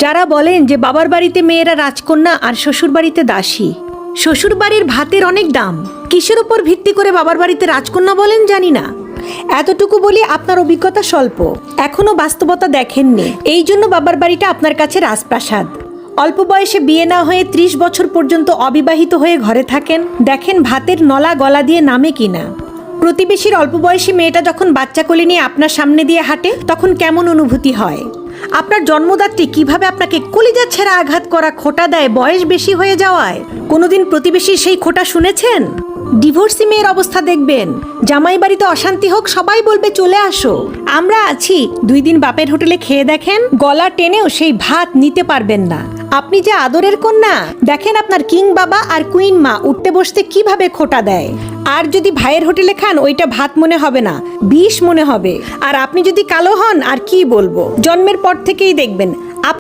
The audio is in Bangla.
যারা বলেন যে বাবার বাড়িতে মেয়েরা রাজকন্যা আর শ্বশুর বাড়িতে দাসী, শ্বশুর বাড়ির ভাতের অনেক দাম, কিসের উপর ভিত্তি করে বাবার বাড়িতে রাজকন্যা বলেন জানি না। এতটুকু বলি আপনার অভিজ্ঞতা স্বল্প, এখনো বাস্তবতা দেখেননি, এই জন্য বাবার বাড়িটা আপনার কাছে রাজপ্রাসাদ। অল্প বয়সে বিয়ে না হয়ে 30 বছর পর্যন্ত অবিবাহিত হয়ে ঘরে থাকেন, দেখেন ভাতের নলা গলা দিয়ে নামে কিনা। প্রতিবেশীর অল্প বয়সী মেয়েটা যখন বাচ্চা কোলে নিয়ে আপনার সামনে দিয়ে হাঁটে তখন কেমন অনুভূতি হয়? আপনার জন্মদাত্রী কিভাবে আপনাকে কলিজা ছেঁড়া আঘাত করা খোঁটা দেয় বয়স বেশি হয়ে যাওয়ায়? কোনোদিন প্রতিবেশীর সেই খোঁটা শুনেছেন? ডিভোর্সি মেয়ের অবস্থা দেখবেন, জামাই বাড়িতে অশান্তি হোক সবাই বলবে চলে আসো, আমরা আছি। 2 দিন বাপের হোটেলে খেয়ে দেখেন, গলা টেনেও সেই ভাত নিতে পারবেন না। আপনি যে আদরের কন্যা, দেখেন আপনার কিং বাবা আর কুইন মা উঠতে বসতে কিভাবে খোঁটা দেয়। আর যদি ভাইয়ের হোটেলে খান ওইটা ভাত মনে হবে না, বিষ মনে হবে। আর আপনি যদি কালো হন আর কি বলবো, জন্মের পর থেকেই দেখবেন